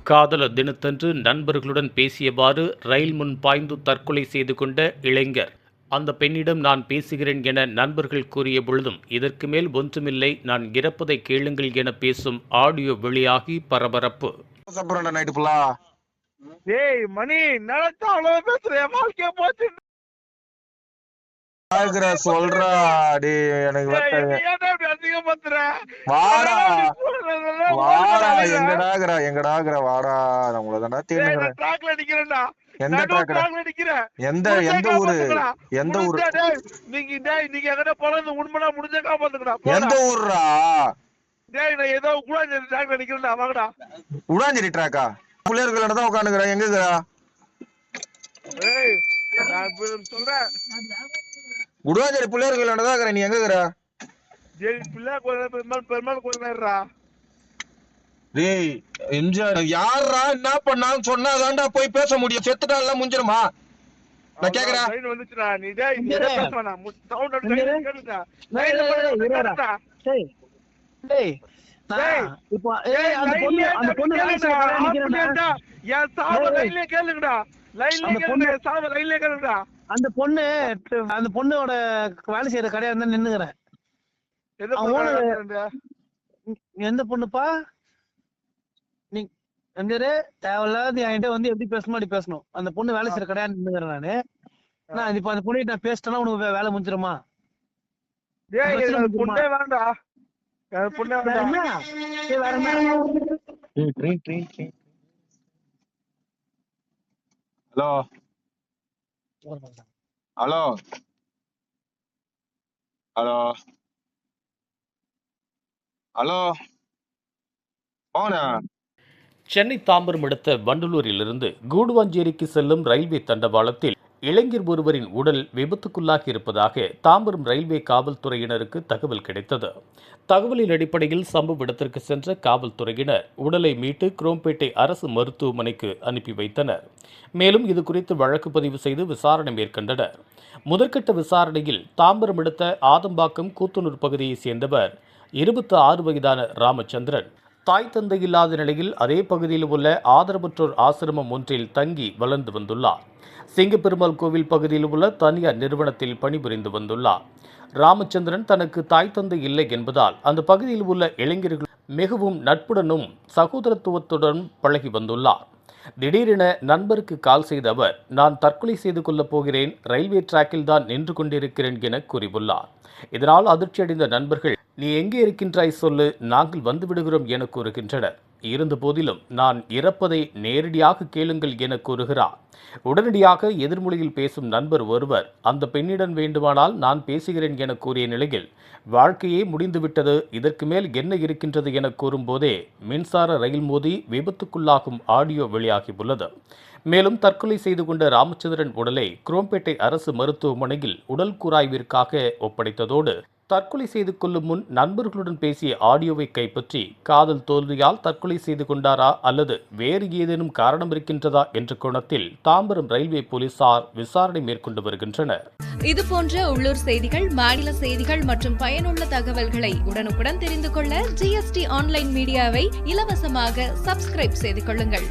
காதலர் தினத்தன்று நண்பர்களுடன் பேசியவாறு ரயில் முன் பாய்ந்து தற்கொலை செய்து கொண்ட இளைஞர். அந்த பெண்ணிடம் நான் பேசுகிறேன் என நண்பர்கள் கூறிய பொழுதும் இதற்கு மேல் ஒன்றுமில்லை, நான் இறப்பதை கேளுங்கள் என பேசும் ஆடியோ வெளியாகி பரபரப்பு. சொல்றா டே எனக்கு வாடா வாடா எங்கடாகற வாடா நம்மள தான்டா தேடுறேன். எந்த ட்ராக்ல எந்த எந்த ஊரு எந்த ஊரு நீங்க எங்கடா போறது உண்மையா முடிஞ்ச காப்பாத்துக்கடா. எந்த ஊர்ரா? டேய் நான் ஏதோ உடாஞ்சேரி ட்ராக்ல நிக்கிறேன்டா வாங்கடா. உடாஞ்சேரி ட்ராக்கா? புள்ளையர்கள்ல தான் உட்கார்ந்துக்கறேன். எங்க இருக்கற? ஏய் நான் சொல்றேன். உடாஞ்சேரி புள்ளையர்கள்ல தான் இருக்கற. நீ எங்க இருக்கற? ஜெய் பிள்ளை பெருமாள் கோயில்றா. டேய் எம்ஜிஆர் யாரா என்ன பண்ணான்னு சொன்னாதான்டா போய் பேச முடியும். செத்துட்டா எல்லாம் முடிஞ்சிருமா? நான் கேக்குறேன். ட்ரெயின் வந்துச்சுடா. நீ டேய் பேசவேனா? சவுண்ட் அடிச்சு கேளுடா. ட்ரெயின்ல டேய் டேய் இப்போ அந்த பொண்ணு நிக்கிறேன்டா. ஏன் சாவ லைன்ல கேளுங்கடா. லைன்ல கேளுங்க. சாவ லைன்ல கேளுங்கடா. அந்த பொண்ணோட வேலை செய்யற கடையா இருந்தா நின்னுக்கிறேன். எந்த பொண்ணுப்பா? நீ தேவையில்லாத என்கிட்ட வந்து எப்படி பேசணும் அப்படி பேசணும். அந்த பொண்ணு வேலை செய்யற கடையா நின்னுக்கிறேன் நான். இப்ப அந்த பொண்ணு நான் பேசிட்டேன்னா உனக்கு வேலை முடிஞ்சிருமா? பொண்ணே வேண்டா. ஹலோ ஹலோ ஹலோ ஹலோ போனா சென்னை தாம்பரம் அடுத்த வண்டலூரிலிருந்து கூடுவாஞ்சேரிக்கு செல்லும் ரயில்வே தண்டவாளத்தில் இளைஞர் ஒருவரின் உடல் விபத்துக்குள்ளாகி இருப்பதாக தாம்பரம் ரயில்வே காவல்துறையினருக்கு தகவல் கிடைத்தது. தகவலின் அடிப்படையில் சம்பவ இடத்திற்கு சென்ற காவல்துறையினர் உடலை மீட்டு குரோம்பேட்டை அரசு மருத்துவமனைக்கு அனுப்பி வைத்தனர். மேலும் இதுகுறித்து வழக்கு பதிவு செய்து விசாரணை மேற்கொண்டனர். முதற்கட்ட விசாரணையில் தாம்பரம் அடுத்த ஆதம்பாக்கம் கூத்தனூர் பகுதியைச் சேர்ந்தவர் 26 வயதான ராமச்சந்திரன் தாய் தந்தை இல்லாத நிலையில் அதே பகுதியில் உள்ள ஆதரவற்றோர் ஆசிரமம் ஒன்றில் தங்கி வளர்ந்து வந்துள்ளார். சிங்கப்பெருமாள் கோவில் பகுதியில் உள்ள தனியார் நிறுவனத்தில் பணிபுரிந்து வந்துள்ளார். ராமச்சந்திரன் தனக்கு தாய் தந்தை இல்லை என்பதால் அந்த பகுதியில் உள்ள இளைஞர்கள் மிகவும் நட்புடனும் சகோதரத்துவத்துடன் பழகி வந்துள்ளார். திடீரென நண்பருக்கு கால் செய்த அவர், நான் தற்கொலை செய்து கொள்ளப் போகிறேன், ரயில்வே டிராக்கில் தான் நின்று கொண்டிருக்கிறேன் என கூறியுள்ளார். இதனால் அதிர்ச்சியடைந்த நண்பர்கள், நீ எங்கே இருக்கின்றாய் சொல்லு, நாங்கள் வந்து விடுகிறோம் என கூறுகின்றனர். இருந்த போதிலும் நான் இறப்பதை நேரடியாக கேளுங்கள் என கூறுகிறார். உடனடியாக எதிர்மொழியில் பேசும் நண்பர் ஒருவர், அந்த பெண்ணிடம் வேண்டுமானால் நான் பேசுகிறேன் என கூறிய நிலையில் வாழ்க்கையே முடிந்துவிட்டது, இதற்கு மேல் என்ன இருக்கின்றது என கூறும்போதே மின்சார ரயில் மோதி விபத்துக்குள்ளாகும் ஆடியோ வெளியாகியுள்ளது. மேலும் தற்கொலை செய்து கொண்ட ராமச்சந்திரன் உடலை குரோம்பேட்டை அரசு மருத்துவமனையில் உடல் கூராய்விற்காக ஒப்படைத்ததோடு தற்கொலை செய்து கொள்ளும் முன் நண்பர்களுடன் பேசிய ஆடியோவை கைப்பற்றி காதல் தோல்வியால் தற்கொலை செய்து கொண்டாரா அல்லது வேறு ஏதேனும் காரணம் இருக்கின்றதா என்ற கோணத்தில் தாம்பரம் ரயில்வே போலீசார் விசாரணை மேற்கொண்டு வருகின்றனர். இதுபோன்ற உள்ளூர் செய்திகள், மாநில செய்திகள் மற்றும் பயனுள்ள தகவல்களை உடனுக்குடன் தெரிந்து கொள்ள GST ஆன்லைன் மீடியாவை இலவசமாக சப்ஸ்கிரைப் செய்து கொள்ளுங்கள்.